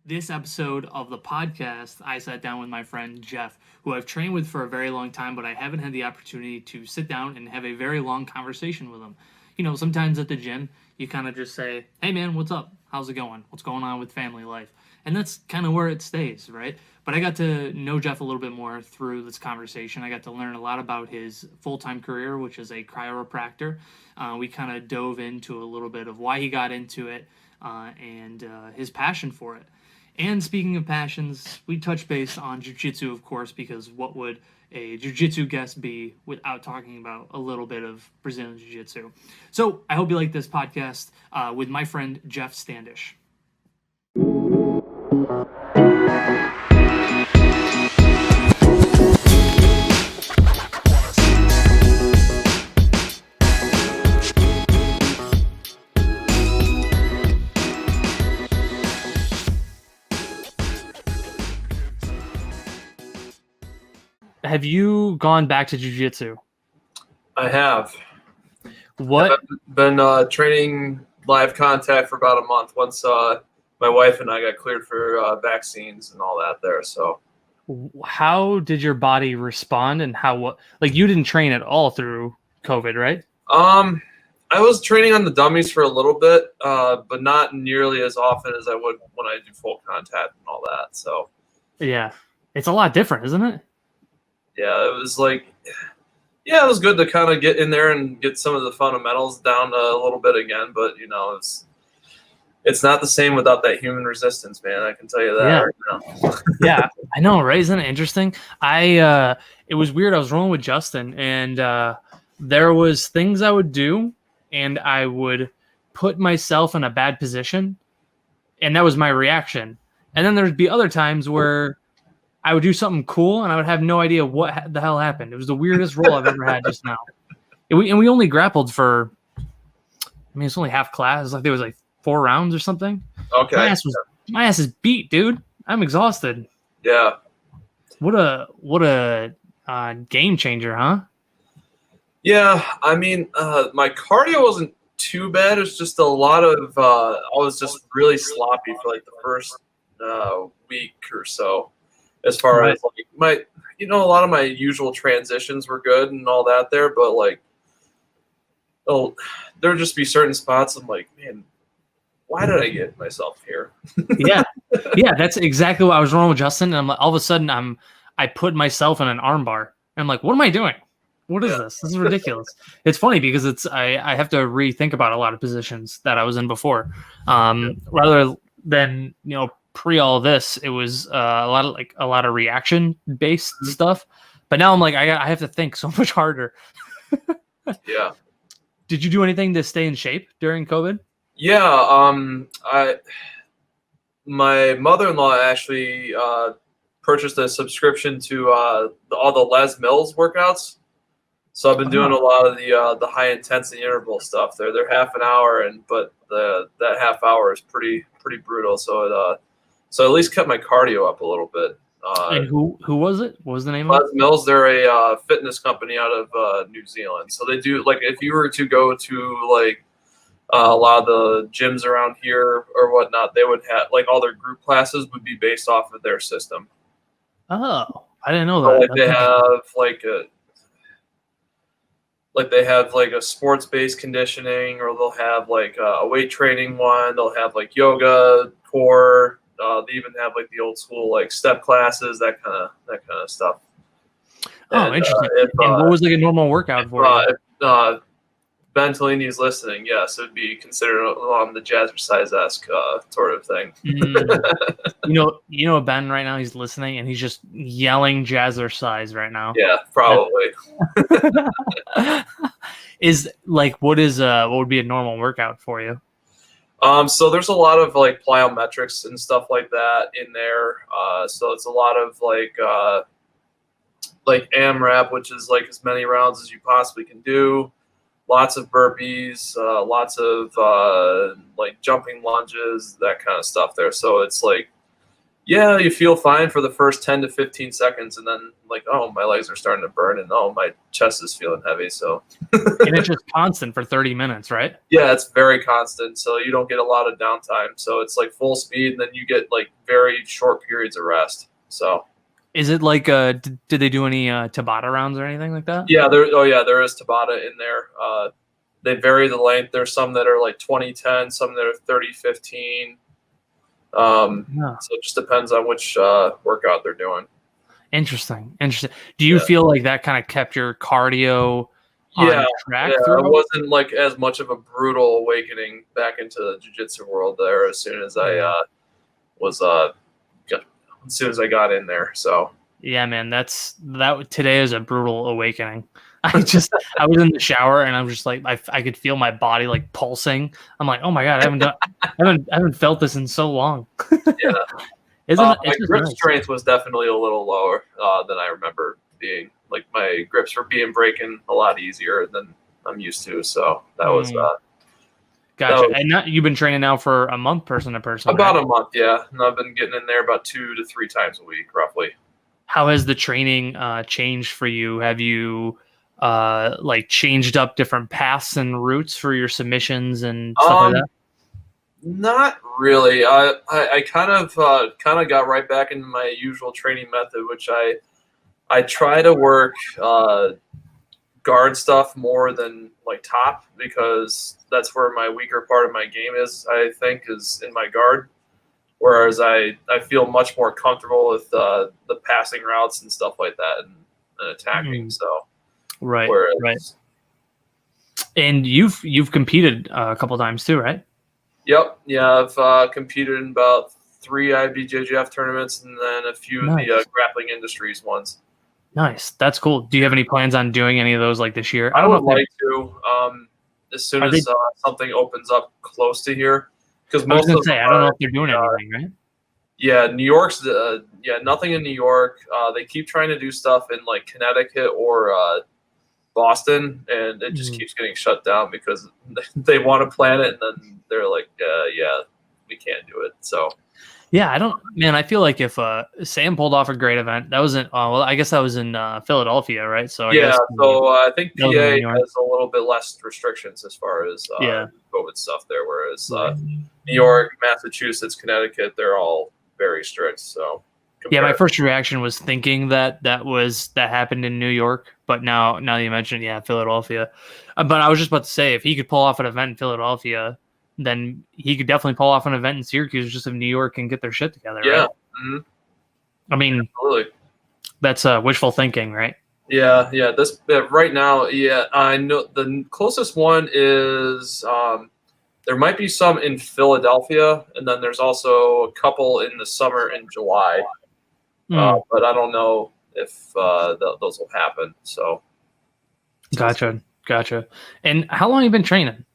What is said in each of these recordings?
This episode of the podcast, I sat down with my friend Jeff, who I've trained with for a very long time, but I haven't had the opportunity to sit down and have a very long conversation with him. You know, sometimes at the gym, you kind of just say, hey man, what's up? How's it going? What's going on with family life? And that's kind of where it stays, right? But I got to know Jeff a little bit more through this conversation. I got to learn a lot about his full-time career, which is a chiropractor. We kind of dove into a little bit of why he got into it and his passion for it. And speaking of passions, we touch base on Jiu Jitsu, of course, because what would a Jiu Jitsu guest be without talking about a little bit of Brazilian Jiu Jitsu? So I hope you like this podcast with my friend Jeff Standish. Have you gone back to Jiu Jitsu? I have. What? I've been training live contact for about a month once my wife and I got cleared for vaccines and all that there. So How did your body respond, and like you didn't train at all through COVID, right? I was training on the dummies for a little bit, but not nearly as often as I would when I do full contact and all that. So Yeah. It's a lot different, isn't it? yeah, it was like, yeah, it was good to kind of get in there and get some of the fundamentals down a little bit again. But you know, it's not the same without that human resistance, man. I can tell you that right now. Yeah, I know, right? Isn't it interesting? It was weird. I was rolling with Justin, and there was things I would do, and I would put myself in a bad position, and that was my reaction. And then there'd be other times where I would do something cool, and I would have no idea what the hell happened. It was the weirdest roll I've ever had just now. And we only grappled for, it's only half class. It's like there was like 4 rounds or something. Okay. My ass is beat, dude. I'm exhausted. Yeah. What a game changer, huh? Yeah, I mean, my cardio wasn't too bad. It's just a lot of I was just really sloppy for like the first week or so. As far as like a lot of my usual transitions were good and all that there, but like, there'd just be certain spots I'm like, man, why did I get myself here? Yeah, that's exactly what I was wrong with Justin. And I'm like, all of a sudden, I put myself in an arm bar. And I'm like, what am I doing? What is this? This is ridiculous. It's funny because I have to rethink about a lot of positions that I was in before, rather than pre all this. It was a lot of reaction based stuff. But now I'm like, I have to think so much harder. Yeah. Did you do anything to stay in shape during COVID? Yeah, my mother-in-law actually purchased a subscription to all the Les Mills workouts. So I've been doing a lot of the high intensity interval stuff. They're half an hour, but that half hour is pretty brutal. So so at least kept my cardio up a little bit. And who was it? What was the name of it? Les Mills, they're a fitness company out of New Zealand. So they do, like, if you were to go to like a lot of the gyms around here or whatnot, they would have like all their group classes would be based off of their system. Oh, I didn't know So, that. they have like a sports-based conditioning, or they'll have like a weight training one. They'll have like yoga, core. They even have like the old school like step classes, that kind of stuff. Oh, and, interesting. And what was like a normal workout for you? If Ben Tellini is listening, yes, it would be considered along the jazzercise-esque sort of thing. You know Ben right now, he's listening and he's just yelling jazzercise right now. Yeah, probably. What would be a normal workout for you? So there's a lot of like plyometrics and stuff like that in there. So it's a lot of like AMRAP, which is like as many rounds as you possibly can do. Lots of burpees, lots of like jumping lunges, that kind of stuff there. So it's like Yeah, you feel fine for the first 10 to 15 seconds, and then like, oh, my legs are starting to burn, and oh, my chest is feeling heavy. So, And it's just constant for 30 minutes, right? yeah, it's very constant. So you don't get a lot of downtime. So it's like full speed, and then you get like very short periods of rest. So Is it like did they do any Tabata rounds or anything like that? yeah, there is Tabata in there. They vary the length. There's some that are like 20-10, some that are 30-15. Yeah. So it just depends on which workout they're doing. Interesting. Do you feel like that kind of kept your cardio on track It throughout? wasn't like as much of a brutal awakening back into the jiu-jitsu world there as soon as I as soon as I got in there. So Yeah, man, that today is a brutal awakening. I was in the shower and I was just like I could feel my body like pulsing. I'm like, oh my god, I haven't felt this in so long. yeah, Isn't it? my It's just grip nice. strength was definitely a little lower than I remember being. Like my grips were breaking a lot easier than I'm used to. So that was Gotcha. And you've been training now for a month, person to person, about right? a month. Yeah, and I've been getting in there about 2 to 3 times a week, roughly. How has the training changed for you? Have you like changed up different paths and routes for your submissions and stuff like that? Not really. I kind of got right back into my usual training method, which I try to work guard stuff more than like top, because that's where my weaker part of my game is. I think is in my guard, whereas I feel much more comfortable with the passing routes and stuff like that, and attacking. So Right. whereas, And you've competed a couple times too, right? Yep. Yeah, I've competed in about 3 IBJJF tournaments, and then a few of the Grappling Industries ones. Nice. That's cool. Do you have any plans on doing any of those like this year? I don't know would if like to, as soon as something opens up close to here, because I was most gonna of say them I don't know if they're doing anything, right? Yeah, New York's nothing in New York. They keep trying to do stuff in like Connecticut or Boston, and it just keeps getting shut down because they want to plan it, and then they're like, yeah, we can't do it. So Yeah, I feel like if Sam pulled off a great event, that was I guess that was in Philadelphia, right? So I guess so I think PA New York. has a little bit less restrictions as far as COVID stuff there, whereas New Mm-hmm. York, Massachusetts, Connecticut, they're all very strict. So yeah, my first reaction was thinking that happened in New York, but now that you mentioned, yeah, Philadelphia. But I was just about to say, if he could pull off an event in Philadelphia, then he could definitely pull off an event in Syracuse, just if New York can get their shit together. Yeah, right? mm-hmm. I mean, absolutely. That's wishful thinking, right? Yeah. This right now, I know the closest one is there might be some in Philadelphia, and then there's also a couple in the summer in July. But I don't know if those will happen. So, gotcha. And how long have you been training?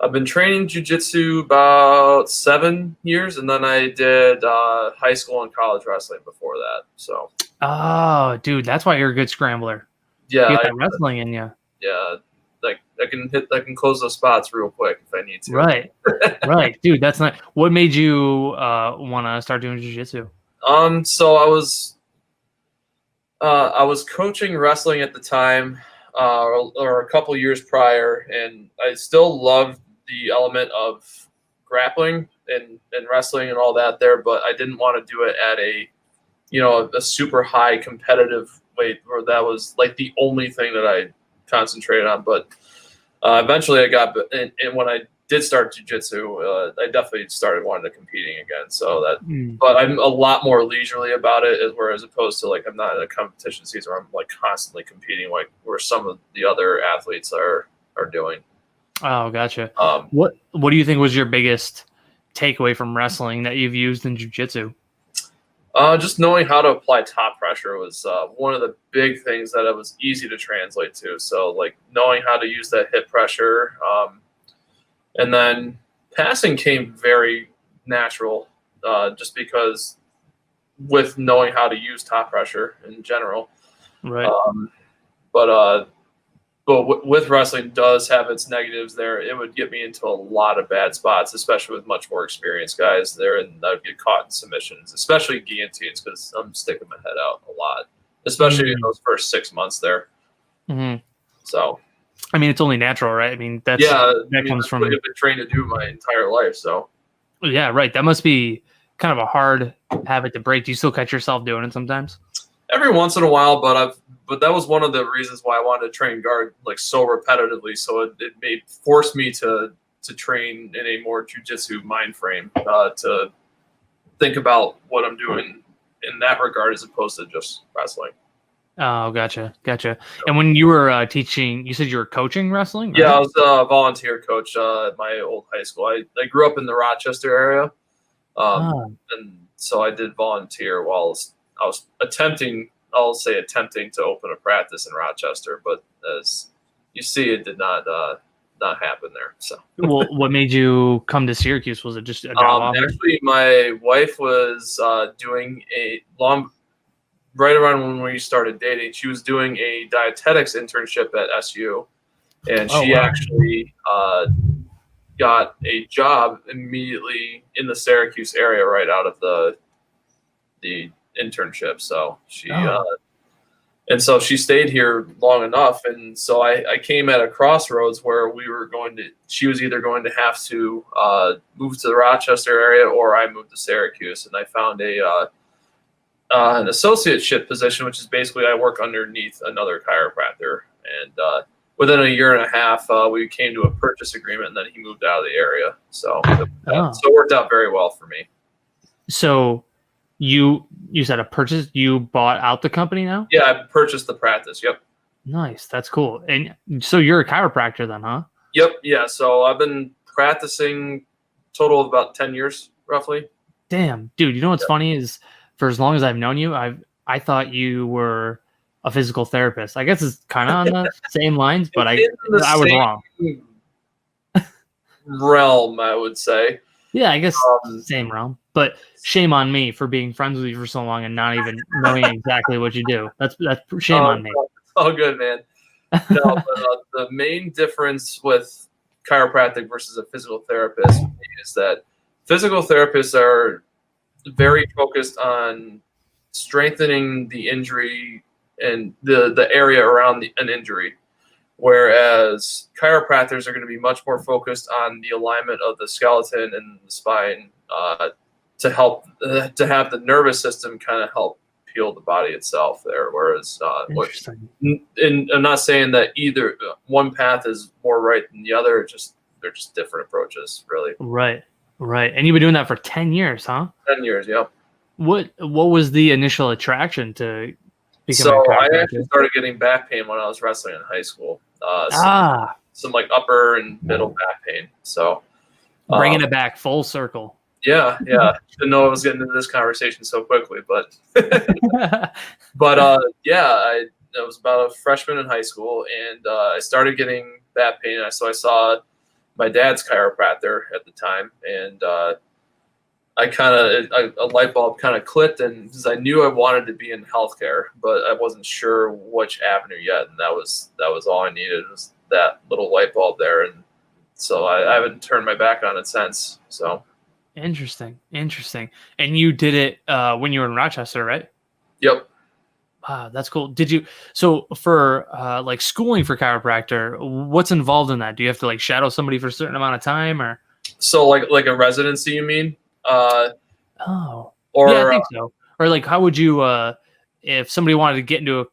I've been training jiu-jitsu about 7 years, and then I did high school and college wrestling before that. So, oh, dude, that's why you're a good scrambler. Yeah, you got that wrestling in you. Yeah, like I can close those spots real quick if I need to. Right, dude. That's not. What made you want to start doing jiu-jitsu? So I was coaching wrestling at the time, or a couple years prior, and I still loved the element of grappling and wrestling and all that there, but I didn't want to do it at a super high competitive weight where that was like the only thing that I concentrated on. But eventually I got, and when I did start jiu-jitsu, I definitely started wanting to competing again. So but I'm a lot more leisurely about it, as opposed to like I'm not in a competition season where I'm like constantly competing, like where some of the other athletes are doing. Oh, gotcha. What do you think was your biggest takeaway from wrestling that you've used in jiu-jitsu? Just knowing how to apply top pressure was one of the big things that it was easy to translate to. So like knowing how to use that hip pressure, and then passing came very natural, just because with knowing how to use top pressure in general. Right. But but with wrestling does have its negatives there. It would get me into a lot of bad spots, especially with much more experienced guys there, and I would get caught in submissions, especially guillotines, because I'm sticking my head out a lot, especially in those first 6 months there. Mm-hmm. So, I mean, it's only natural, right? I mean, that comes from what I've been trained to do my entire life. So, yeah, right. That must be kind of a hard habit to break. Do you still catch yourself doing it sometimes? every once in a while, but that was one of the reasons why I wanted to train guard like so repetitively. So it may force me to train in a more jiu-jitsu mind frame, to think about what I'm doing in that regard as opposed to just wrestling. Oh, gotcha. And when you were teaching, you said you were coaching wrestling, right? Yeah, I was a volunteer coach at my old high school. I grew up in the Rochester area, and so I did volunteer while I was attempting to open a practice in Rochester, but as you see, it did not happen there. So, Well, what made you come to Syracuse? Was it just a job offer? actually, my wife was doing right around when we started dating. She was doing a dietetics internship at SU, and she actually got a job immediately in the Syracuse area right out of the internship. So and so she stayed here long enough, and so I came at a crossroads where she was either going to have to move to the Rochester area, or I moved to Syracuse, and I found an associateship position, which is basically I work underneath another chiropractor, and within a year and a half, we came to a purchase agreement, and then he moved out of the area. So it worked out very well for me. So you said a purchase, you bought out the company now? Yeah, I purchased the practice. Yep. Nice. That's cool. And so you're a chiropractor then, huh? Yep. Yeah. So I've been practicing total of about 10 years, roughly. Damn, dude. You know what's funny is for as long as I've known you, I thought you were a physical therapist. I guess it's kind of on the same lines, but I was wrong. Realm, I would say. Yeah, I guess same realm. But shame on me for being friends with you for so long and not even knowing exactly what you do. That's shame on me. It's all good, man. No, but the main difference with chiropractic versus a physical therapist is that physical therapists are very focused on strengthening the injury and the area around an injury, whereas chiropractors are going to be much more focused on the alignment of the skeleton and the spine, to help to have the nervous system kind of help heal the body itself there. Whereas, and I'm not saying that either one path is more right than the other. They're just different approaches, really. Right. And you've been doing that for 10 years, huh? 10 years, yep. What was the initial attraction to becoming So a chiropractor? I actually started getting back pain when I was wrestling in high school. Some like upper and middle back pain. So bringing it back full circle. Yeah. Didn't know I was getting into this conversation so quickly, but I was about a freshman in high school, and I started getting back pain. So I saw my dad's chiropractor at the time, and a light bulb kind of clicked, and because I knew I wanted to be in healthcare, but I wasn't sure which avenue yet, and that was all I needed was that little light bulb there, and so I haven't turned my back on it since. So. Interesting. And you did it when you were in Rochester, right? Yep. Wow, that's cool. Did you? So for like schooling for chiropractor, what's involved in that? Do you have to like shadow somebody for a certain amount of time, or? So like a residency, you mean? Yeah, I think so. Or like, how would you, if somebody wanted to get into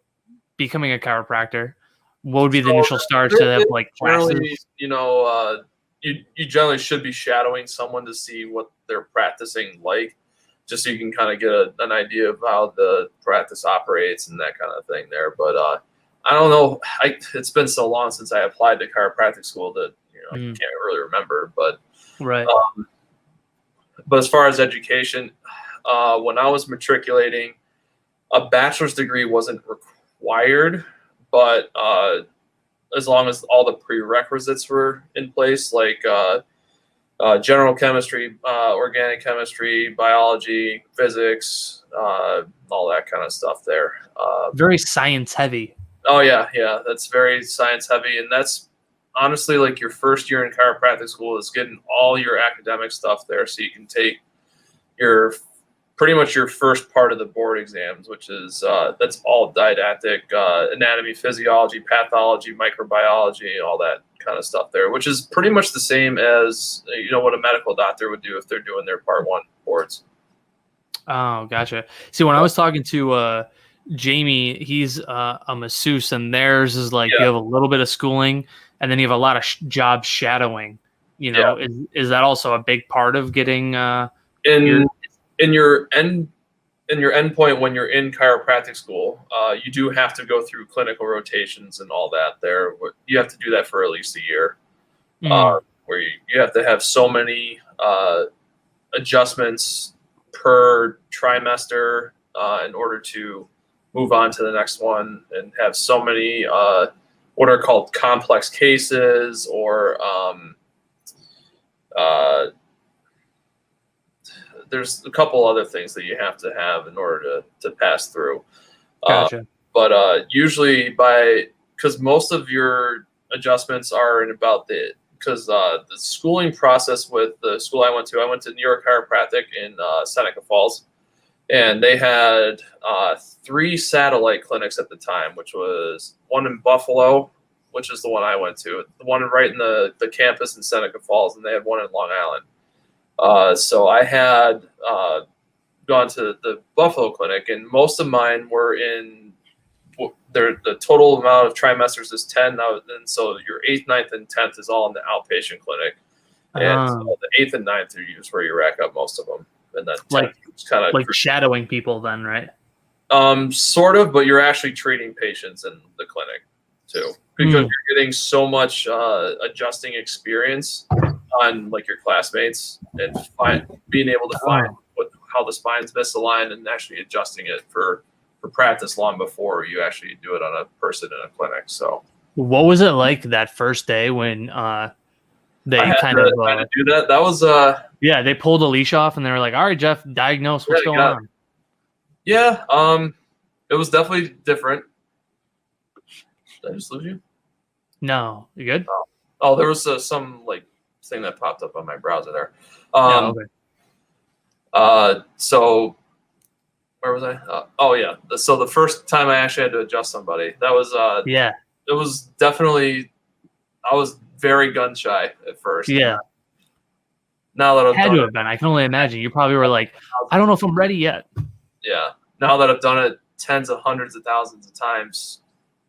becoming a chiropractor, what would be the initial start to have like classes? You generally should be shadowing someone to see what they're practicing like, just so you can kind of get an idea of how the practice operates and that kind of thing there. But I don't know. It's been so long since I applied to chiropractic school that I can't really remember. But right. But as far as education, when I was matriculating, a bachelor's degree wasn't required, but as long as all the prerequisites were in place, like general chemistry, organic chemistry, biology, physics, all that kind of stuff there. Very science heavy. Oh yeah, that's very science heavy, and that's honestly like your first year in chiropractic school is getting all your academic stuff there, so you can take your pretty much your first part of the board exams, which is that's all didactic, anatomy, physiology, pathology, microbiology, all that kind of stuff there, which is pretty much the same as what a medical doctor would do if they're doing their part 1 boards. Oh, gotcha. See, when I was talking to Jamie, he's a masseuse, and theirs is like you have a little bit of schooling, and then you have a lot of job shadowing. Is that also a big part of getting in your endpoint when you're in chiropractic school? You do have to go through clinical rotations and all that. There, you have to do that for at least a year, where you have to have so many adjustments per trimester in order to move on to the next one, and have so many what are called complex cases, or there's a couple other things that you have to have in order to pass through. Gotcha. But usually because most of your adjustments are in about because the schooling process with the school I went to New York Chiropractic in Seneca Falls, and they had 3 satellite clinics at the time, which was one in Buffalo, which is the one I went to, the one right in the campus in Seneca Falls, and they had one in Long Island. So I had gone to the Buffalo clinic, and most of mine were in the total amount of trimesters is 10 now, and so your 8th, 9th, and 10th is all in the outpatient clinic, and so the 8th and 9th are used where you rack up most of them, and then 10th is kind of like shadowing people then, right? Sort of, but you're actually treating patients in the clinic too, because you're getting so much adjusting experience on like your classmates, and being able to find how the spine's misaligned and actually adjusting it for practice long before you actually do it on a person in a clinic. So what was it like that first day when they kind of do that? That was they pulled a leash off and they were like, all right, Jeff, diagnose what's going on. Yeah, it was definitely different. Did I just lose you? No, you good? Oh, there was some like thing that popped up on my browser there. So where was I? So the first time I actually had to adjust somebody, that was it was definitely, I was very gun shy at first. Yeah. Now that I've had to have been, I can only imagine. You probably were like, I don't know if I'm ready yet. Yeah. Now that I've done it tens of hundreds of thousands of times,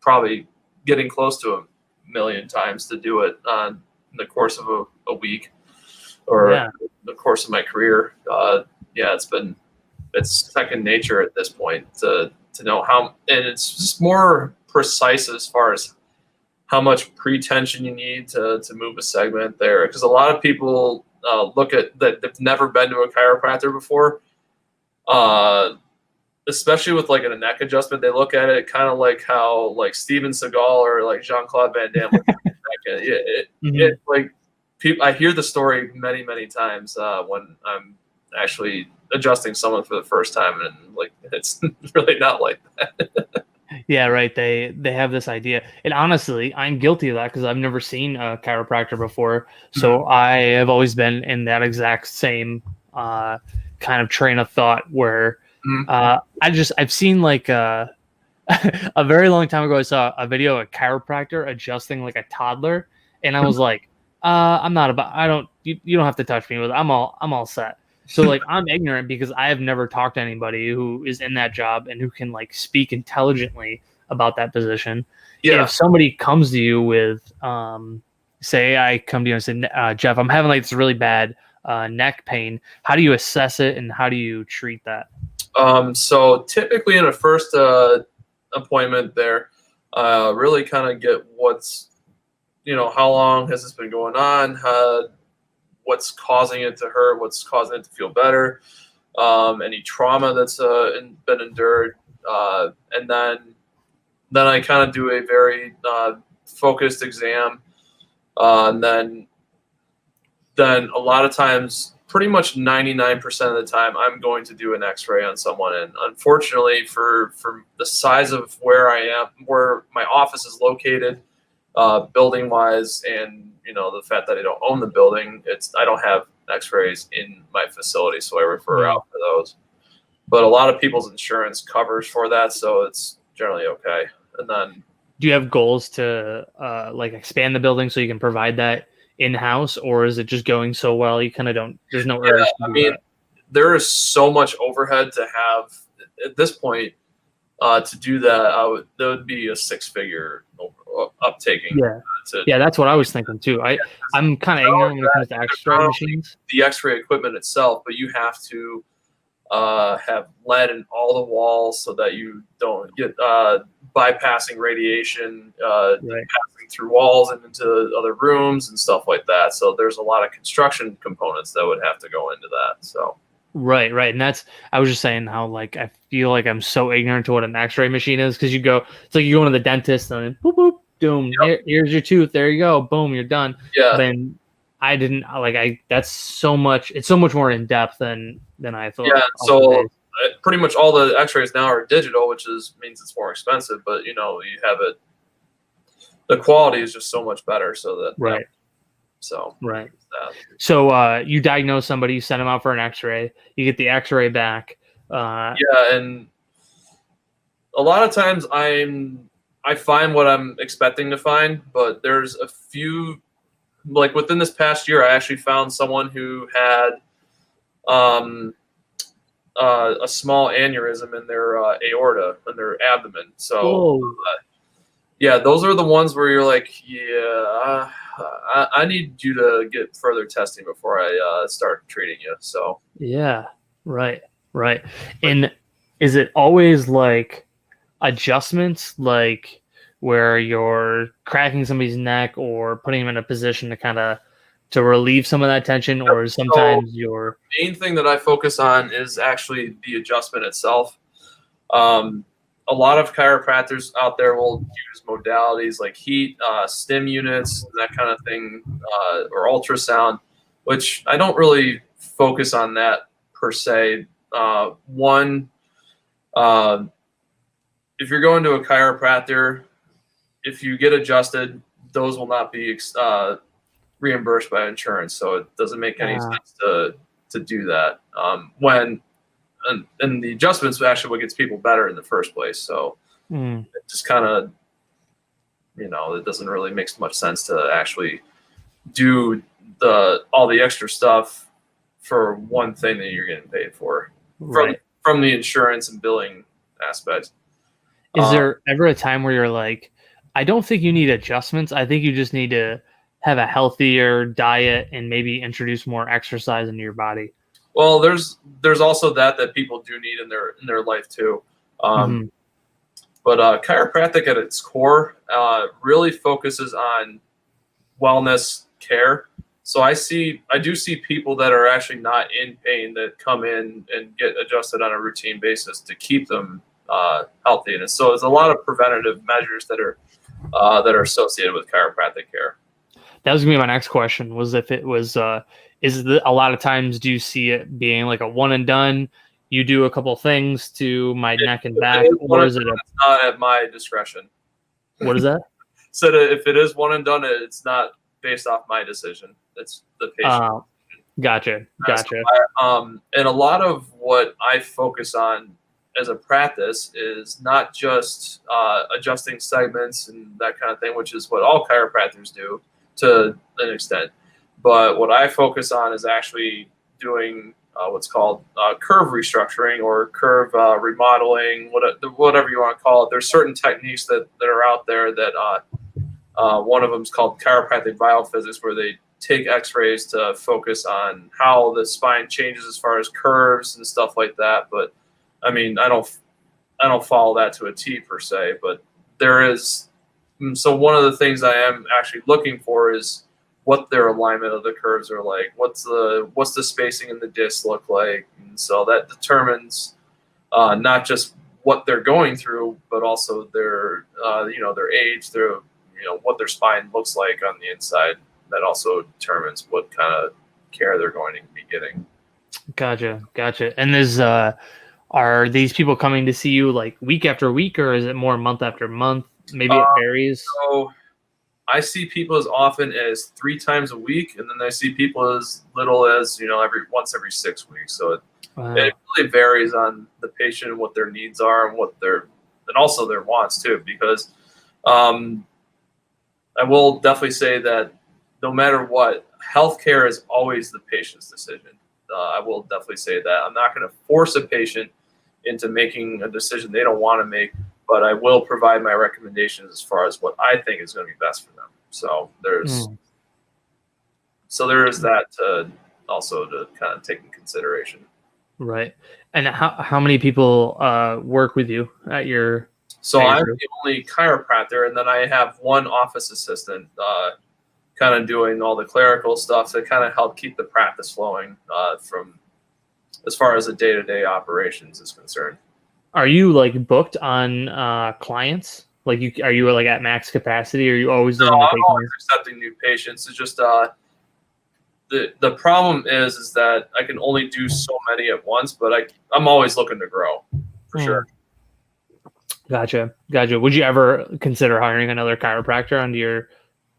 probably getting close to 1 million times to do it in the course of a week or the course of my career. It's second nature at this point to know how, and it's just more precise as far as how much pre-tension you need to move a segment there. Because a lot of people look at that, they've never been to a chiropractor before, especially with like a neck adjustment. They look at it kind of like how like Steven Seagal or like Jean-Claude Van Damme look at it. Like people, I hear the story many, many times when I'm actually adjusting someone for the first time, and like it's really not like that. Yeah, right. They have this idea, and honestly, I'm guilty of that because I've never seen a chiropractor before. So I have always been in that exact same kind of train of thought where I've seen like a very long time ago. I saw a video of a chiropractor adjusting like a toddler, and I was like, I'm not about. I don't. You don't have to touch me with it. I'm all set. So like I'm ignorant because I have never talked to anybody who is in that job and who can like speak intelligently about that position. Yeah. If somebody comes to you with, say I come to you and say, Jeff, I'm having like this really bad neck pain. How do you assess it and how do you treat that? So typically in a first appointment there, really kind of get what's, how long has this been going on? What's causing it to hurt, what's causing it to feel better, any trauma that's been endured, and then I kind of do a very focused exam, and then then a lot of times, pretty much 99% of the time, I'm going to do an X-ray on someone. And unfortunately, for the size of where I am, where my office is located, building wise, and the fact that I don't own the building, I don't have X-rays in my facility, so I refer out for those. But a lot of people's insurance covers for that, so it's generally okay. And then, do you have goals to like expand the building so you can provide that in-house, or is it just going so well you kind of don't? There's no urge. I mean, there is so much overhead to have at this point to do that. That would be a 6-figure uptaking. Yeah, that's what I was thinking too. I'm kind of ignorant when it comes to X-ray machines. The X-ray equipment itself, but you have to have lead in all the walls so that you don't get bypassing radiation, passing through walls and into other rooms and stuff like that. So there's a lot of construction components that would have to go into that. So right, and I was just saying how like I feel like I'm so ignorant to what an X-ray machine is, because it's like you go to the dentist and then boop boop boom, here's your tooth, there you go, boom, you're done. Yeah. Then I didn't that's so much. It's so much more in depth than I thought. Yeah. So pretty much all the X-rays now are digital, which means it's more expensive. But you have it. The quality is just so much better. So that right. So right. So you diagnose somebody, you send them out for an X-ray, you get the X-ray back. And a lot of times I find what I'm expecting to find, but there's a few. Like within this past year, I actually found someone who had a small aneurysm in their aorta, in their abdomen. So, those are the ones where you're like, I need you to get further testing before I start treating you. So, right. And is it always like adjustments, like where you're cracking somebody's neck or putting them in a position to kind of to relieve some of that tension, or sometimes the main thing that I focus on is actually the adjustment itself. A lot of chiropractors out there will use modalities like heat, stim units, that kind of thing, or ultrasound, which I don't really focus on that per se. If you're going to a chiropractor, if you get adjusted, those will not be reimbursed by insurance. So it doesn't make any sense to do that. And the adjustments are actually what gets people better in the first place. So it just kind of, it doesn't really make much sense to actually do all the extra stuff for one thing that you're getting paid for from the insurance and billing aspect. Is there ever a time where you're like, I don't think you need adjustments. I think you just need to have a healthier diet and maybe introduce more exercise into your body? Well, there's also that people do need in their life too. But chiropractic at its core really focuses on wellness care. So I do see people that are actually not in pain that come in and get adjusted on a routine basis to keep them healthy. And so it's a lot of preventative measures that are associated with chiropractic care. That was gonna be my next question. Was if it was a lot of times do you see it being like a one and done? You do a couple things to my neck and back, or is it not at my discretion? What is that? So if it is one and done, it's not based off my decision. It's the patient. Gotcha. And a lot of what I focus on as a practice is not just adjusting segments and that kind of thing, which is what all chiropractors do to an extent. But what I focus on is actually doing what's called curve restructuring or curve remodeling, whatever you want to call it. There's certain techniques that are out there that one of them is called chiropractic biophysics, where they take x-rays to focus on how the spine changes as far as curves and stuff like that. But I mean, I don't follow that to a T per se, but there is. So one of the things I am actually looking for is what their alignment of the curves are like. What's the spacing in the disc look like? And so that determines not just what they're going through, but also their their age, their what their spine looks like on the inside. That also determines what kind of care they're going to be getting. Gotcha. And are these people coming to see you like week after week, or is it more month after month? Maybe it varies. So I see people as often as 3 times a week, and then I see people as little as once every 6 weeks. So it really varies on the patient and what their needs are and and also their wants too. Because I will definitely say that no matter what, healthcare is always the patient's decision. I will definitely say that. I'm not going to force a patient into making a decision they don't want to make, but I will provide my recommendations as far as what I think is going to be best for them. So there is that also to kind of take in consideration. Right. And how many people work with you at your? So I'm the only chiropractor, and then I have one office assistant, kind of doing all the clerical stuff to kind of help keep the practice flowing from as far as the day-to-day operations is concerned. Are you like booked on clients? Like are you like at max capacity? Or are you always I'm always accepting new patients. It's just the problem is that I can only do so many at once, but I'm always looking to grow for sure. Gotcha. Would you ever consider hiring another chiropractor onto your?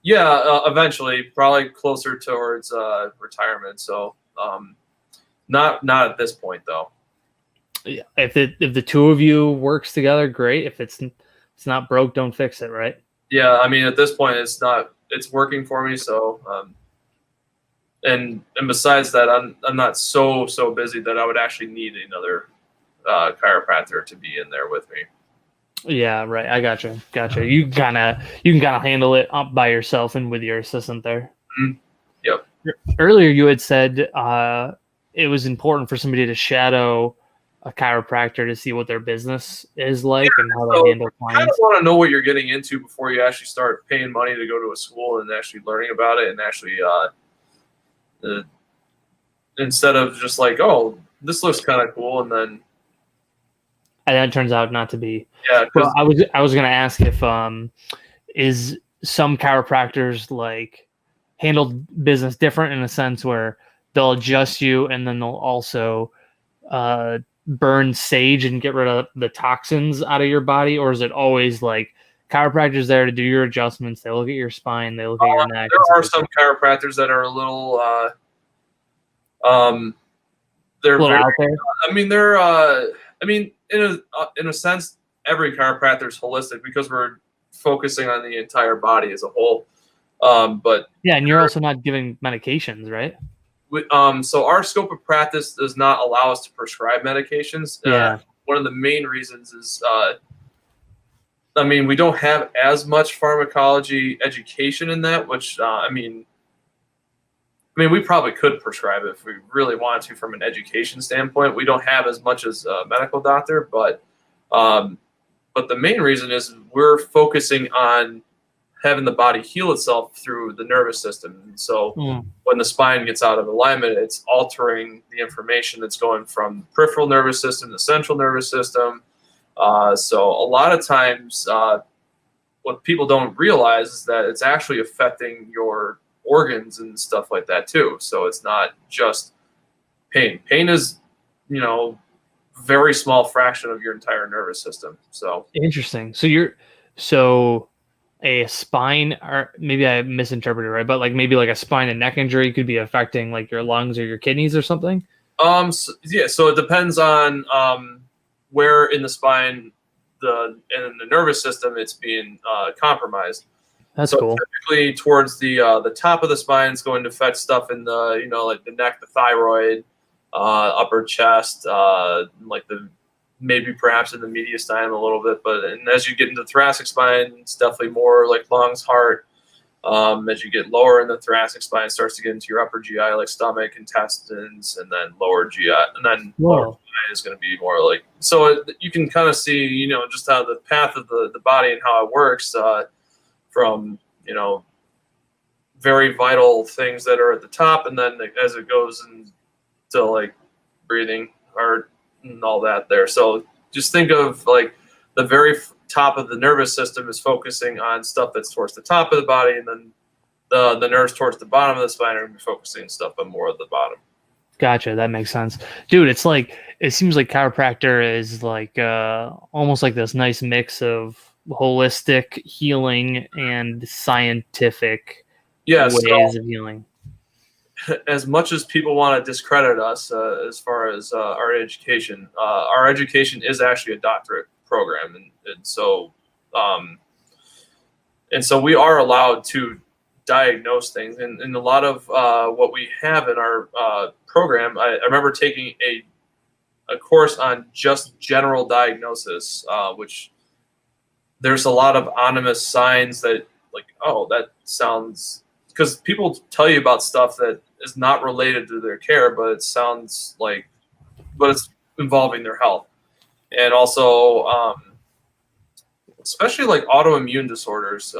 Yeah, eventually, probably closer towards retirement. So, not at this point though. Yeah, if the two of you works together, great. If it's not broke, don't fix it, right? Yeah, I mean, at this point, it's working for me. So, and besides that, I'm not so busy that I would actually need another chiropractor to be in there with me. Yeah, right. I gotcha. You can kind of handle it up by yourself and with your assistant there. Mm-hmm. Yep. Earlier, you had said it was important for somebody to shadow a chiropractor to see what their business is like and how they handle clients. You kind of want to know what you're getting into before you actually start paying money to go to a school and actually learning about it, and actually instead of just like, oh, this looks kind of cool, and then. And that turns out not to be. Yeah. Well, I was going to ask if is some chiropractors like handle business different in a sense where they'll adjust you and then they'll also burn sage and get rid of the toxins out of your body, or is it always like chiropractors there to do your adjustments? They look at your spine, they look at your neck. There are some chiropractors that are a little they're a little out there. I mean, in a sense, every chiropractor is holistic because we're focusing on the entire body as a whole. But yeah, and you're also not giving medications, right? So our scope of practice does not allow us to prescribe medications. Yeah. One of the main reasons is, we don't have as much pharmacology education in that, which we probably could prescribe it if we really wanted to from an education standpoint. We don't have as much as a medical doctor, but the main reason is we're focusing on having the body heal itself through the nervous system. And so when the spine gets out of alignment, it's altering the information that's going from peripheral nervous system to central nervous system. So a lot of times what people don't realize is that it's actually affecting your organs and stuff like that too. So it's not just pain. Pain is, very small fraction of your entire nervous system. So interesting. So a spine, or maybe I misinterpreted, right? But like maybe like a spine and neck injury could be affecting like your lungs or your kidneys or something. So it depends on where in the spine in the nervous system it's being compromised. That's cool. Typically towards the top of the spine, it's going to affect stuff in the like the neck, the thyroid, upper chest, like maybe perhaps in the mediastinum a little bit, and as you get into the thoracic spine, it's definitely more like lungs, heart. As you get lower in the thoracic spine, it starts to get into your upper GI, like stomach, intestines, and then lower GI, and then lower GI is going to be more like. So you can kind of see, just how the path of the body and how it works from very vital things that are at the top, and then as it goes into like breathing, heart, and all that there. So just think of like the very top of the nervous system is focusing on stuff that's towards the top of the body, and then the nerves towards the bottom of the spine are going to be focusing stuff on more of the bottom. Gotcha. That makes sense. Dude, it's like, it seems like chiropractor is like almost like this nice mix of holistic healing and scientific Yeah, ways so of healing. as much as people want to discredit us as far as our education is actually a doctorate program, um, and so we are allowed to diagnose things. And a lot of what we have in our program, I remember taking a course on just general diagnosis, which there's a lot of ominous signs that, like, oh, that sounds, because people tell you about stuff that is not related to their care, but it sounds like, but it's involving their health. And also, especially like autoimmune disorders,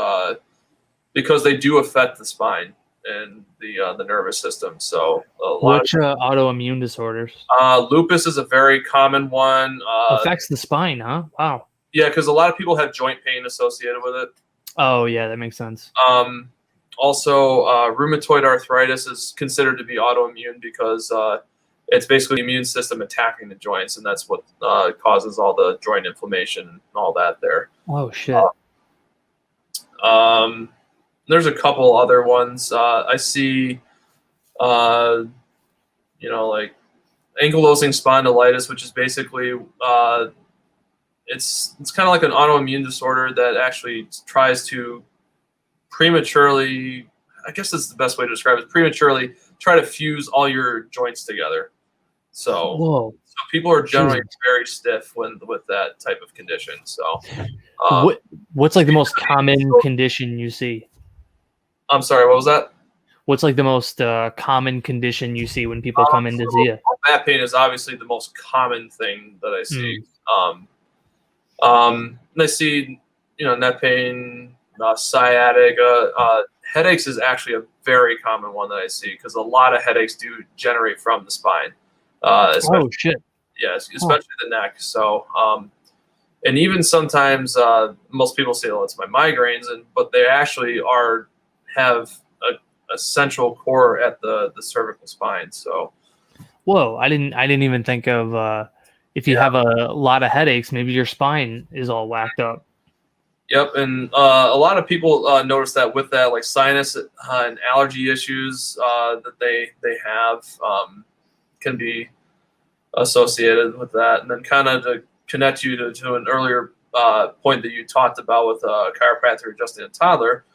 because they do affect the spine and the nervous system. So a lot Which autoimmune disorders of lupus is a very common one. affects the spine, huh? Wow. Yeah, because a lot of people have joint pain associated with it. Oh, yeah, that makes sense. Also, rheumatoid arthritis is considered to be autoimmune because it's basically the immune system attacking the joints, and that's what causes all the joint inflammation and all that there. Oh, shit. There's a couple other ones. I see, like ankylosing spondylitis, which is basically it's kind of like an autoimmune disorder that actually tries to prematurely, I guess that's the best way to describe it, prematurely try to fuse all your joints together. So people are generally very stiff with that type of condition. So what's like the most common condition you see? I'm sorry, what was that? What's like the most common condition you see when people come in to see you? Back pain is obviously the most common thing that I see. And I see, neck pain, sciatica, headaches is actually a very common one that I see because a lot of headaches do generate from the spine. Oh shit! Yes, especially the neck. So, and even sometimes most people say, "Oh, it's my migraines," but they actually have a central core at the cervical spine. So, whoa! I didn't even think of if you have a lot of headaches, maybe your spine is all whacked up. Yep, and a lot of people notice that with that, like sinus and allergy issues that they have can be associated with that. And then kind of to connect you to an earlier point that you talked about with chiropractor adjusting a toddler,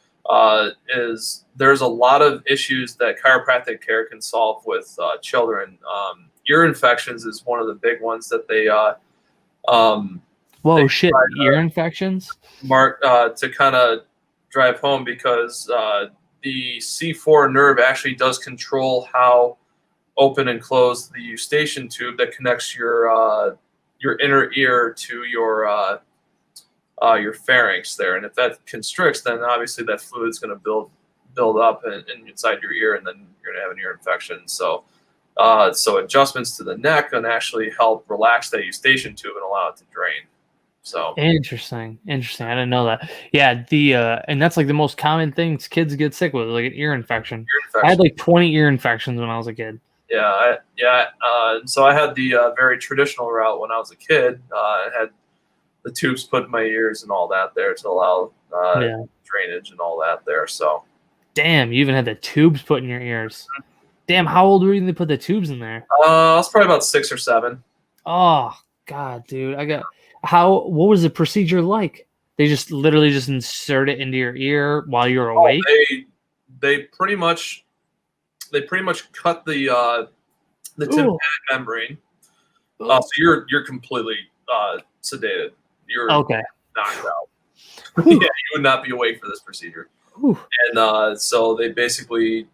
is there's a lot of issues that chiropractic care can solve with children. Ear infections is one of the big ones that they whoa, shit! Ear infections? Mark, to kind of drive home because the C4 nerve actually does control how open and close the eustachian tube that connects your inner ear to your pharynx there. And if that constricts, then obviously that fluid is going to build up inside your ear, and then you're going to have an ear infection. So adjustments to the neck can actually help relax that eustachian tube and allow it to drain. So interesting. I didn't know that. Yeah, and that's like the most common things kids get sick with, like an ear infection. I had like 20 ear infections when I was a kid. Yeah. So I had the very traditional route when I was a kid. I had the tubes put in my ears and all that there to allow drainage and all that there. So, damn, you even had the tubes put in your ears. Damn, how old were you when they put the tubes in there? I was probably about 6 or 7. Oh God, dude, what was the procedure like? They just literally just insert it into your ear while you're awake? They pretty much cut the tympanic membrane. So you're completely sedated. You're okay. Knocked out. Yeah, you would not be awake for this procedure. Whew. And so they basically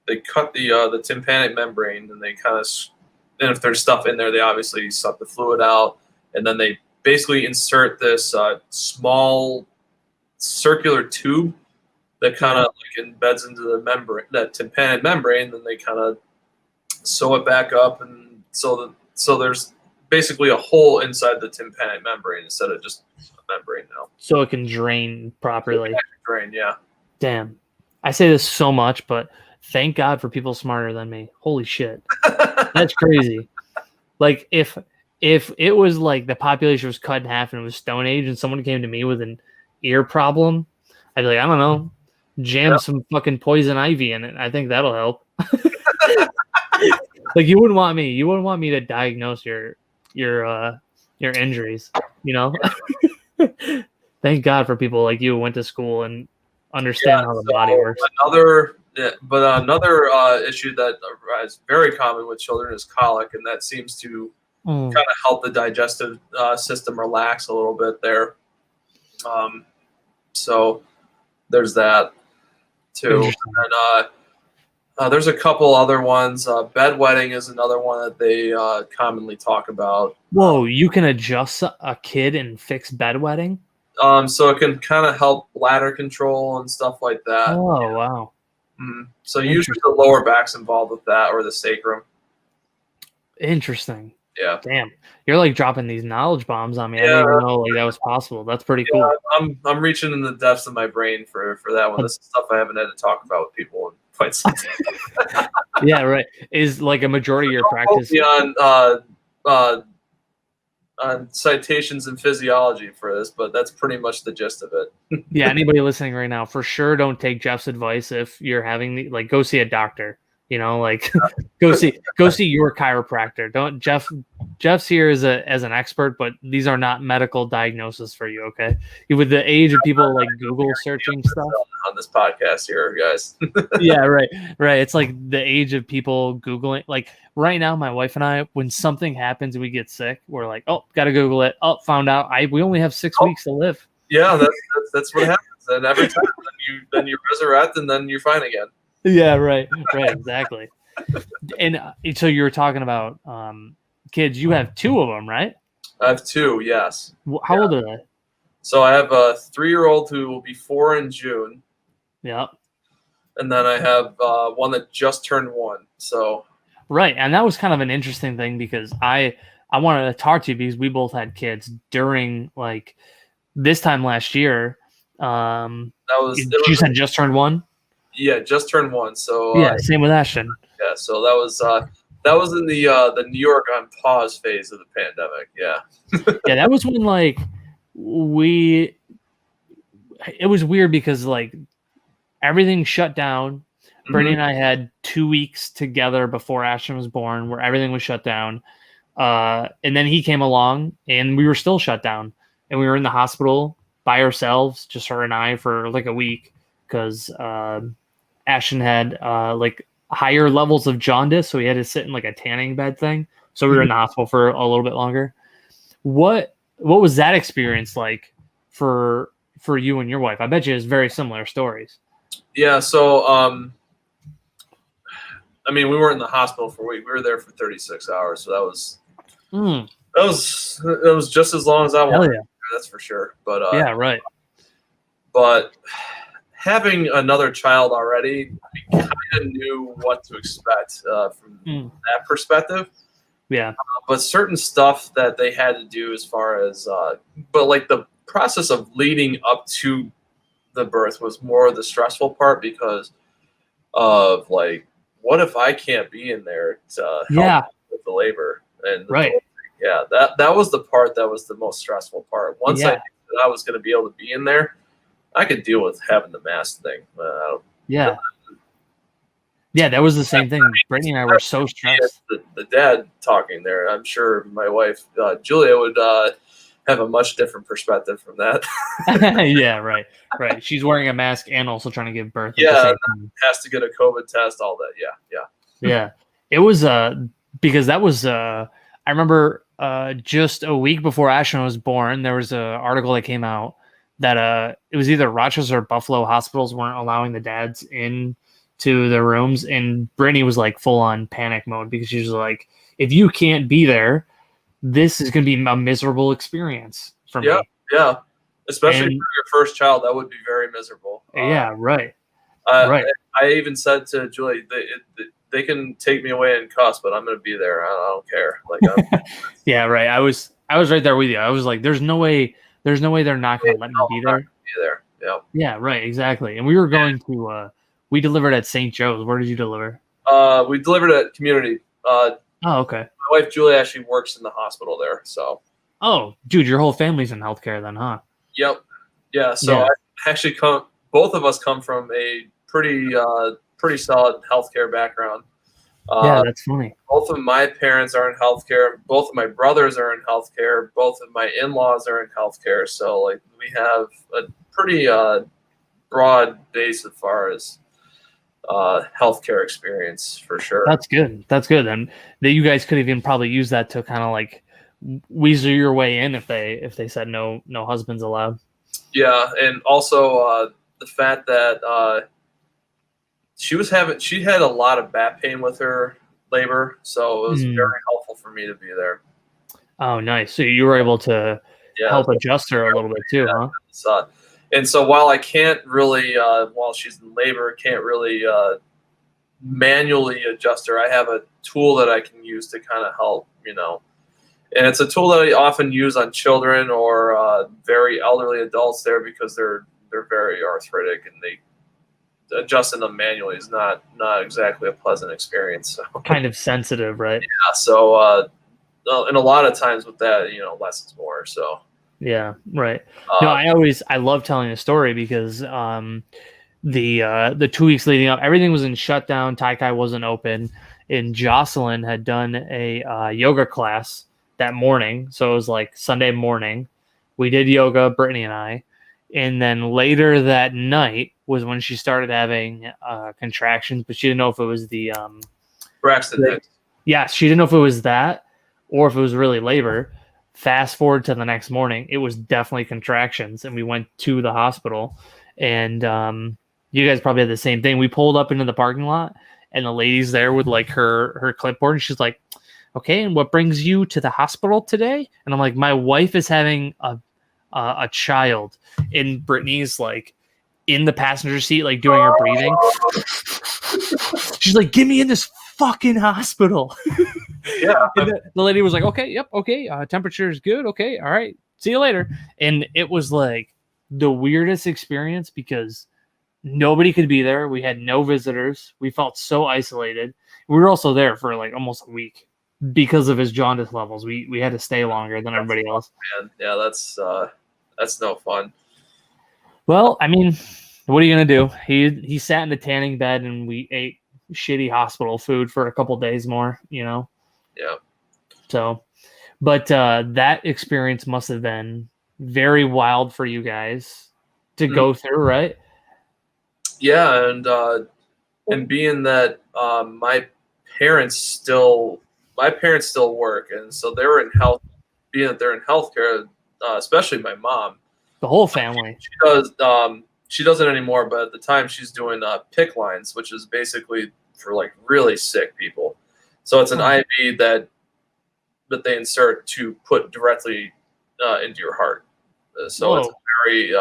they cut the tympanic membrane, and they kind of, and if there's stuff in there, they obviously suck the fluid out, and then they basically insert this small circular tube that kind of like embeds into the membrane, that tympanic membrane. Then they kind of sew it back up, and so there's basically a hole inside the tympanic membrane instead of just a membrane now. So it can drain properly. Drain, yeah. Damn. I say this so much, but thank God for people smarter than me. Holy shit. That's crazy. Like if it was like the population was cut in half and it was Stone Age and someone came to me with an ear problem, I'd be like, I don't know, jam some fucking poison ivy in it. I think that'll help. Like you wouldn't want me to diagnose your injuries, you know? Thank God for people like you who went to school and understand how the body works. Another issue that is very common with children is colic, and that seems to kind of help the digestive system relax a little bit there. So there's that too. And there's a couple other ones. Bedwetting is another one that they commonly talk about. Whoa, you can adjust a kid and fix bedwetting? So it can kind of help bladder control and stuff like that. Oh, wow. Mm-hmm. So usually the lower back's involved with that, or the sacrum. Interesting. Yeah. Damn. You're like dropping these knowledge bombs on me. I didn't even know like that was possible. That's pretty cool. I'm reaching in the depths of my brain for that one. This is stuff I haven't had to talk about with people in quite some time. Yeah, right. Is like a majority of your practice on citations in physiology for this, but that's pretty much the gist of it. Yeah, anybody listening right now, for sure don't take Jeff's advice if you're having like go see a doctor. You know, like go see your chiropractor. Don't Jeff's here as an expert, but these are not medical diagnoses for you, okay? With the age of people like Google searching stuff on this podcast here, guys. Yeah, right. It's like the age of people Googling. Like right now, my wife and I, when something happens and we get sick, we're like, oh, gotta Google it. Oh, found out we only have 6 weeks to live. Yeah, that's what happens. And every time then you resurrect and then you're fine again. Yeah, right, exactly. And so you were talking about kids. You have 2 of them, right? I have 2, yes. How old are they? So I have a 3-year-old who will be 4 in June. Yeah. And then I have one that just turned 1. So. Right, and that was kind of an interesting thing because I wanted to talk to you because we both had kids during like this time last year. You said just turned 1. Yeah, just turned 1. So yeah, same with Ashton. Yeah, so that was in the New York on pause phase of the pandemic. Yeah. Yeah, that was when like it was weird because like everything shut down. Brittany and I had 2 weeks together before Ashton was born, where everything was shut down. And then he came along, and we were still shut down, and we were in the hospital by ourselves, just her and I, for like a week because Ashton had like higher levels of jaundice, so he had to sit in like a tanning bed thing. So we were in the hospital for a little bit longer. What was that experience like for you and your wife? I bet you it's very similar stories. Yeah. So I mean, we weren't in the hospital for a week. We were there for 36 hours. So that was just as long as I wanted. Yeah. That's for sure. But yeah, right. But having another child already, we kind of knew what to expect from that perspective. Yeah. But certain stuff that they had to do as far as, but like the process of leading up to the birth was more the stressful part because of like, what if I can't be in there to help with the labor? And right. Yeah, that was the part that was the most stressful part. Once I knew that I was going to be able to be in there, I could deal with having the mask thing. Yeah, that was the same thing. Brittany and I were so stressed. The dad talking there, I'm sure my wife, Julia, would have a much different perspective from that. Yeah, right. She's wearing a mask and also trying to give birth. Yeah, has to get a COVID test, all that. Yeah. It was because that was I remember just a week before Ashton was born, there was an article that came out that it was either Rochester or Buffalo hospitals weren't allowing the dads in to their rooms, and Brittany was like full on panic mode because she was like, if you can't be there, this is going to be a miserable experience for me. Yeah. Especially for your first child, that would be very miserable. Yeah, right. Right. I even said to Julie, they can take me away in cuss, but I'm going to be there. I don't care. Like, yeah, right. I was right there with you. I was like, there's no way they're not going to let me be there. Yeah. Yeah, right. Exactly. And we were going to We delivered at St. Joe's. Where did you deliver? We delivered at Community. Oh, okay. My wife Julie actually works in the hospital there, so. Oh, dude, your whole family's in healthcare then, huh? Yep. Yeah. So Yeah. I actually both of us come from a pretty solid healthcare background. Yeah, that's funny. Both of my parents are in healthcare. Both of my brothers are in healthcare. Both of my in-laws are in healthcare. So like we have a pretty broad base as far as healthcare experience for sure. That's good. That's good. And that you guys could even probably use that to kind of like weasel your way in if they said no husbands allowed. Yeah, and also the fact that she had a lot of back pain with her labor, so it was very helpful for me to be there. Oh, nice. So you were able to help adjust her a little bit too, huh? And so while I can't really, while she's in labor, can't really manually adjust her, I have a tool that I can use to kind of help, And it's a tool that I often use on children or very elderly adults there because they're very arthritic and adjusting them manually is not exactly a pleasant experience. So. Kind of sensitive, right? Yeah. So, and a lot of times with that, less is more. So. Yeah. Right. No, I love telling a story because the 2 weeks leading up, everything was in shutdown. Taikai wasn't open, and Jocelyn had done a yoga class that morning. So it was like Sunday morning. We did yoga, Brittany and I. And then later that night was when she started having contractions, but she didn't know if it was the Braxton Hicks. Yeah, she didn't know if it was that or if it was really labor. Fast forward to the next morning, it was definitely contractions, and we went to the hospital. And you guys probably had the same thing. We pulled up into the parking lot, and the lady's there with like her clipboard, and she's like, "Okay, and what brings you to the hospital today?" And I'm like, "My wife is having a child," and Brittany's like in the passenger seat, like doing her breathing. She's like, "Get me in this fucking hospital." Yeah. The lady was like, "Okay, yep, okay. Temperature is good. Okay, all right. See you later." And it was like the weirdest experience because nobody could be there. We had no visitors. We felt so isolated. We were also there for like almost a week because of his jaundice levels. We had to stay longer than everybody else. Man. Yeah, that's no fun. Well, I mean, what are you gonna do? He sat in the tanning bed and we ate shitty hospital food for a couple days more, Yeah. So, but that experience must have been very wild for you guys to go through, right? Yeah, and being that my parents still work, and so they were in health. Being that they're in healthcare, especially my mom, The whole family. she does. She doesn't anymore, but at the time she's doing PICC lines, which is basically for like really sick people. So it's an IV that they insert to put directly into your heart. So it's very.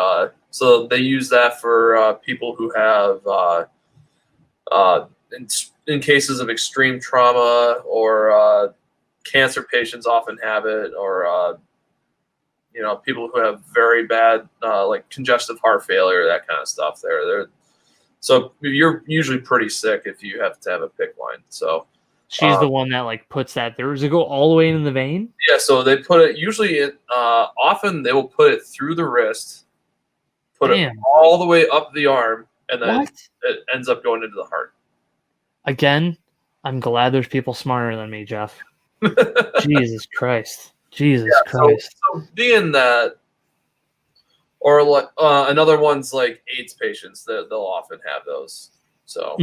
So they use that for people who have in cases of extreme trauma or cancer patients often have it, or people who have very bad like congestive heart failure, that kind of stuff. So you're usually pretty sick if you have to have a PICC line. So she's the one that like puts that there. Does it go all the way into the vein? Yeah, so they put it usually. Often they will put it through the wrist, put it all the way up the arm, and then it ends up going into the heart. Again, I'm glad there's people smarter than me, Jeff. Jesus Christ. Jesus Christ. So being that, or like another one's like AIDS patients, that they'll often have those. So,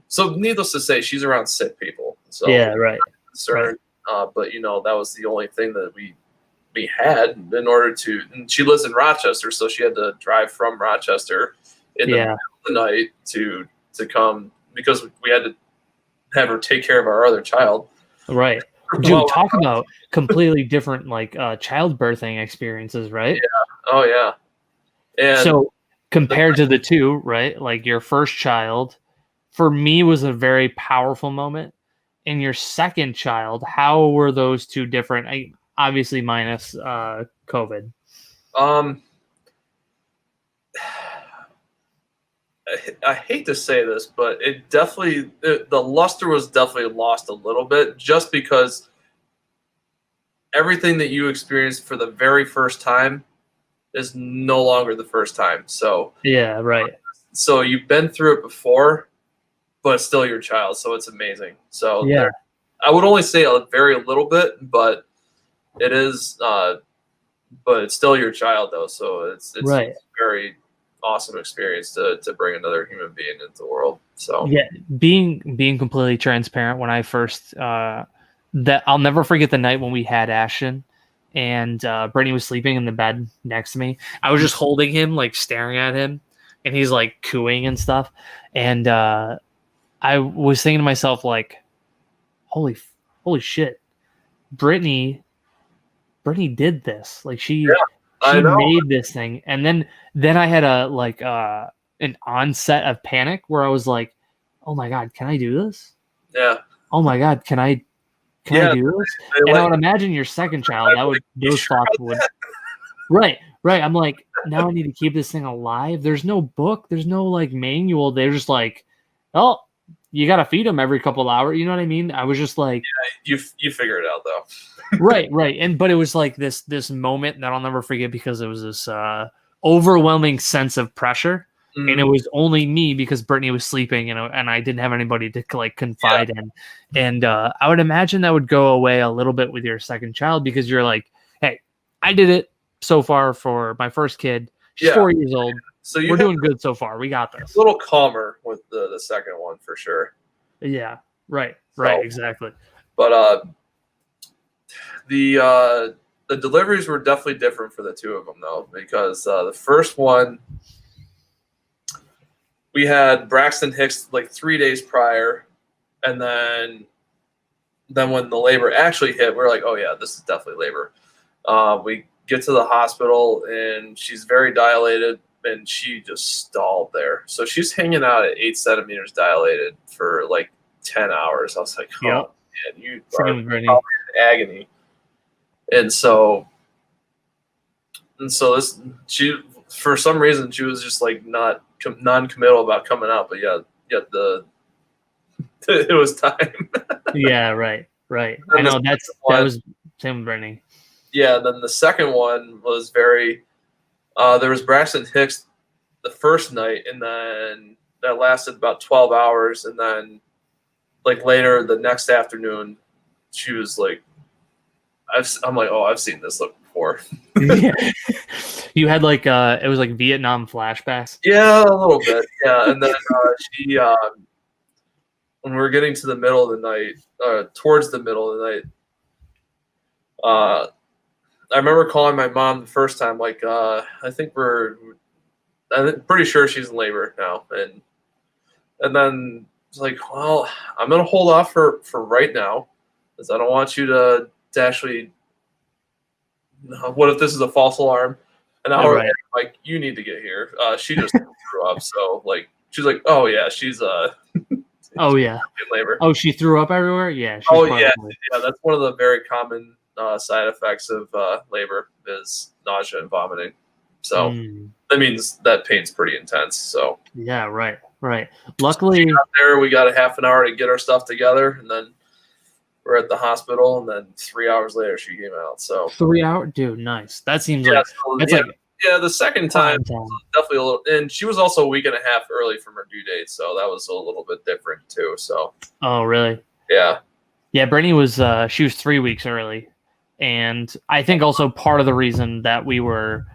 so needless to say, she's around sick people. So yeah, right. Concerned, but that was the only thing that we had in order to. And she lives in Rochester, so she had to drive from Rochester in the middle of the night to come because we had to have her take care of our other child. Right. Dude, talk about completely different like childbirthing experiences, right? Yeah. Oh yeah. And so compared to the two, right? Like your first child, for me, was a very powerful moment. And your second child, how were those two different? Obviously minus COVID. I hate to say this, but the luster was definitely lost a little bit, just because everything that you experienced for the very first time is no longer the first time. So Yeah, right. so you've been through it before, but it's still your child, so it's amazing. So Yeah. I would only say a very little bit, but it is, but it's still your child though. So it's Right. a very awesome experience to bring another human being into the world. So Yeah, being completely transparent, when I first that I'll never forget the night when we had Ashton and Brittany was sleeping in the bed next to me. I was just holding him, like staring at him, and he's like cooing and stuff. And I was thinking to myself, like, holy shit, Brittany did this. Like yeah, I she know. made this thing. And then I had a like an onset of panic where I was like, oh my God, can I do this? Yeah, Oh my God, can I yeah. do this? They And I let would imagine your second child, that would you those sure thoughts about would that? right. I'm like, now I need to keep this thing alive. There's no book, there's no like manual. They're just like, oh, you gotta feed them every couple hours. You know what I mean? I was just like, You figure it out though. right. And but it was like this moment that I'll never forget because it was this overwhelming sense of pressure. And it Mhm. was only me because Brittany was sleeping, and I didn't have anybody to like Yeah, confide in. And I would imagine that would go away a little bit with your second child because you're like, hey, I did it so far for my first kid. She's yeah. 4 years old. So you We're have doing good so far. We got a this. little calmer with the second one for sure. Yeah. Right. So, Exactly. but the deliveries were definitely different for the two of them though, because the first one we had Braxton Hicks like 3 days prior, and then when the labor actually hit, we are like, oh yeah, this is definitely labor. We get to the hospital and she's very dilated and she just stalled there. So she's hanging out at 8 centimeters dilated for like 10 hours. I was like, Yeah. oh man, you Same are with Brittany. probably in agony. And so this, she, for some reason, she was just like not non-committal about coming out, but yet it was time. Yeah. Right. I And the know that second one, was same with Brittany. yeah. Then the second one was very. There was Braxton Hicks the first night, and then that lasted about 12 hours, and then like later the next afternoon, she was like, I'm like, oh, I've seen this look before. Yeah. You had like it was like Vietnam flashbacks. Yeah, a little bit. Yeah, and then she when we were getting to the middle of the night, towards the middle of the night, I remember calling my mom the first time, like, I'm pretty sure she's in labor now, and then it's like, well, I'm gonna hold off for right now, because I don't want you to actually. What if this is a false alarm? An hour Right. later, like, you need to get here. She just threw up, so like she's like, oh yeah, she's Oh yeah. in labor. Oh, she threw up everywhere. Yeah. She's Oh yeah, probably. that's one of the very common side effects of labor is nausea and vomiting. So Mm. that means that pain's pretty intense. So Yeah. Right. Luckily, there we got a half an hour to get our stuff together, and then we're at the hospital, and then 3 hours later she came out. So 3 hour, dude. Nice. That seems yeah, like so, that's yeah, like yeah. The second time prime time. definitely a little, and she was also a week and a half early from her due date, so that was a little bit different too. So Oh, really? yeah, Yeah. Brittany was she was 3 weeks early, and I think also part of the reason that we were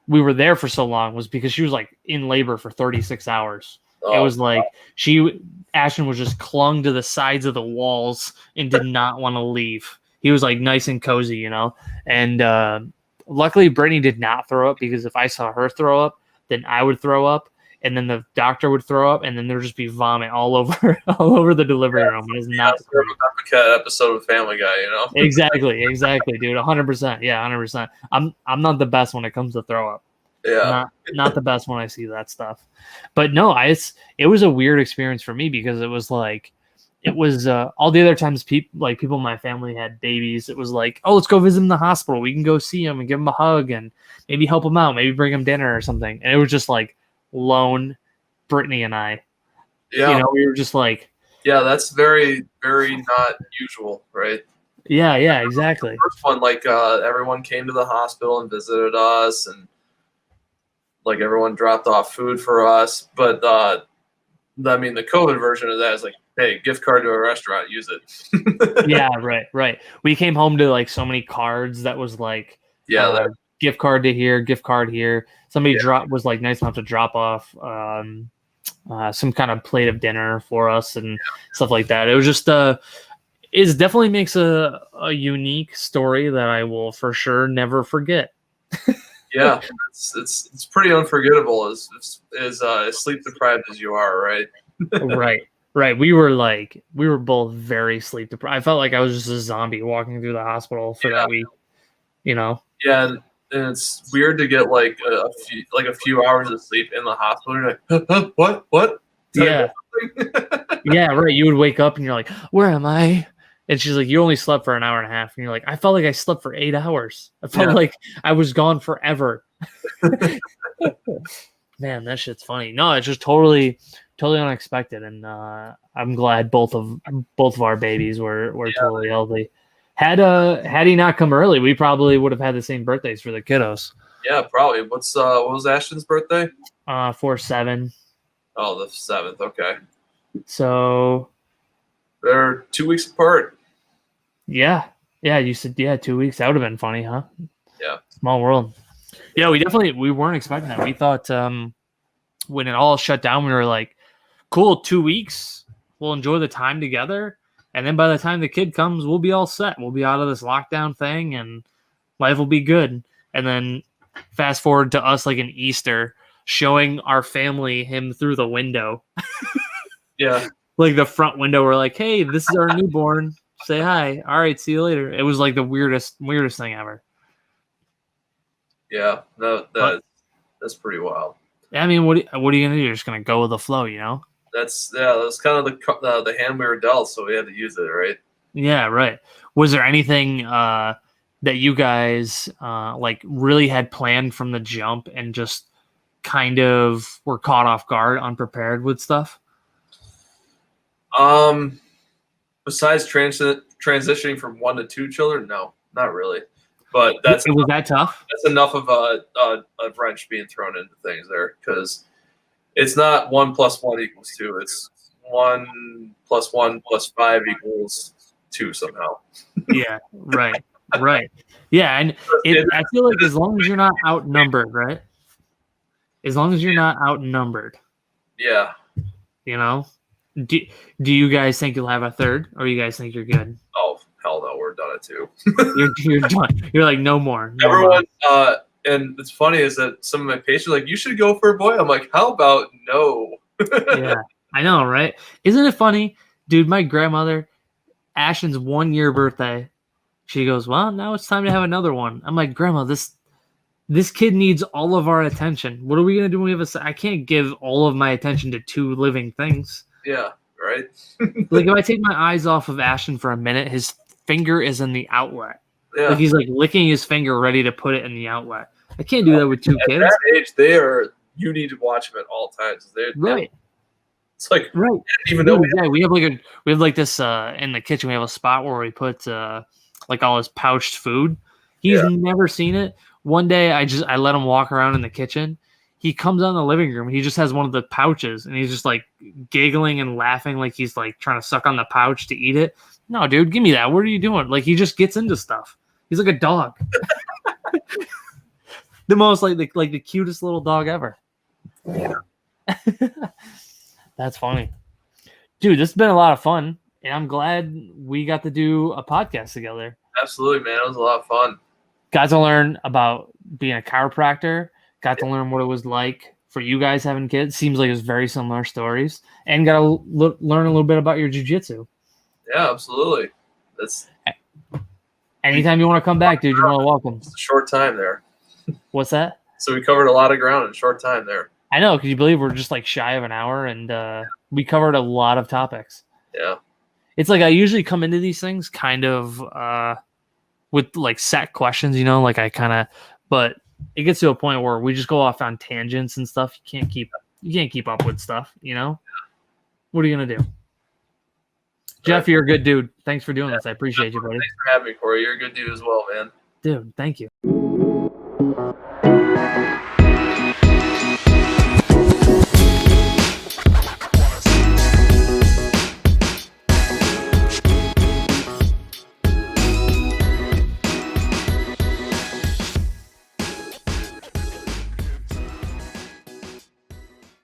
there for so long was because she was like in labor for 36 hours. It was like Ashton was just clung to the sides of the walls and did not want to leave. He was like nice and cozy, and luckily Brittany did not throw up, because if I saw her throw up, then I would throw up, and then the doctor would throw up, and then there would just be vomit all over the delivery room. It was not sort of a copycat episode of Family Guy, exactly, dude. 100%. Yeah, 100%. I'm not the best when it comes to throw up. Yeah, Not the best when I see that stuff. But no, it was a weird experience for me, because it was all the other times people in my family had babies. It was like, oh, let's go visit them in the hospital. We can go see them and give them a hug and maybe help them out, maybe bring them dinner or something. And it was just like, lone Brittany and I. Yeah. We were just like, yeah, that's very, very not usual, right? yeah, exactly. First one, like everyone came to the hospital and visited us, and like everyone dropped off food for us. But I mean, the COVID version of that is like, hey, gift card to a restaurant, use it. Yeah, right. We came home to like so many cards that was like, yeah, gift card to here, gift card here. Somebody was like nice enough to drop off some kind of plate of dinner for us and stuff like that. It was just it definitely makes a unique story that I will for sure never forget. yeah, it's pretty unforgettable as sleep deprived as you are, right? Right. We were both very sleep deprived. I felt like I was just a zombie walking through the hospital for that week. Yeah, and it's weird to get like a few hours of sleep in the hospital. You're like, what? Yeah. Yeah, right. You would wake up and you're like, where am I? And she's like, you only slept for an hour and a half. And you're like, I felt like I slept for 8 hours. I felt like I was gone forever. Man, that shit's funny. No, it's just totally unexpected. And I'm glad both of our babies were totally healthy. Had he not come early, we probably would have had the same birthdays for the kiddos. Yeah, probably. What was Ashton's birthday? 4/7. Oh, the 7th. Okay. So they're 2 weeks apart. Yeah. You said 2 weeks. That would have been funny, huh? Yeah. Small world. Yeah, we weren't expecting that. We thought when it all shut down, we were like, cool, 2 weeks. We'll enjoy the time together. And then by the time the kid comes, we'll be all set. We'll be out of this lockdown thing and life will be good. And then fast forward to us like an Easter showing our family him through the window. Yeah. Like the front window. We're like, hey, this is our newborn. Say hi. All right, see you later. It was like the weirdest thing ever. Yeah, that's pretty wild. I mean, what are you gonna do? You're just gonna go with the flow, That's kind of the hand we were dealt, so we had to use it, right? Yeah, right. Was there anything that you guys like really had planned from the jump and just kind of were caught off guard, unprepared with stuff? Besides transitioning from 1 to 2 children, no, not really. But was that tough? That's enough of a wrench being thrown into things there, because it's not 1 + 1 = 2. It's 1 + 1 + 5 = 2 somehow. Yeah, right. Yeah, and I feel like as long as you're not outnumbered, right? As long as you're not outnumbered. Yeah. Do you guys think you'll have a third, or you guys think you're good? Oh, hell no, we're done at 2. You're done. You're like, no more. Everyone, and it's funny is that some of my patients are like, you should go for a boy. I'm like, how about no? Yeah, I know, right? Isn't it funny? Dude, my grandmother, Ashton's 1-year birthday, she goes, well, now it's time to have another one. I'm like, Grandma, this kid needs all of our attention. What are we going to do when we have I can't give all of my attention to 2 living things. Yeah, right? Like, if I take my eyes off of Ashton for a minute, his finger is in the outlet. Yeah. Like, he's like licking his finger ready to put it in the outlet. I can't do that with 2 kids. At that age, you need to watch them at all times. Right. It's like, right. Even though we have like this in the kitchen. We have a spot where we put like all his pouched food. He's never seen it. One day I let him walk around in the kitchen. He comes out in the living room. He just has one of the pouches and he's just like giggling and laughing like he's like trying to suck on the pouch to eat it. No, dude, give me that. What are you doing? Like, he just gets into stuff. He's like a dog. The most like the cutest little dog ever. Yeah. That's funny. Dude, this has been a lot of fun, and I'm glad we got to do a podcast together. Absolutely, man. It was a lot of fun. Got to learn about being a chiropractor. Got to learn what it was like for you guys having kids. Seems like it was very similar stories. And got to learn a little bit about your jiu-jitsu. Yeah, absolutely. Anytime you want to come back, dude, you're more than welcome. It's a short time there. What's that? So we covered a lot of ground in a short time there. I know. Can you believe we're just like shy of an hour and we covered a lot of topics. Yeah. It's like I usually come into these things kind of with like set questions, like I kind of, but it gets to a point where we just go off on tangents and stuff. You can't keep you can't keep up with stuff, you know? What are you going to do? Jeff, you're a good dude. Thanks for doing this. I appreciate you, buddy. Thanks for having me, Cory. You're a good dude as well, man. Dude, thank you.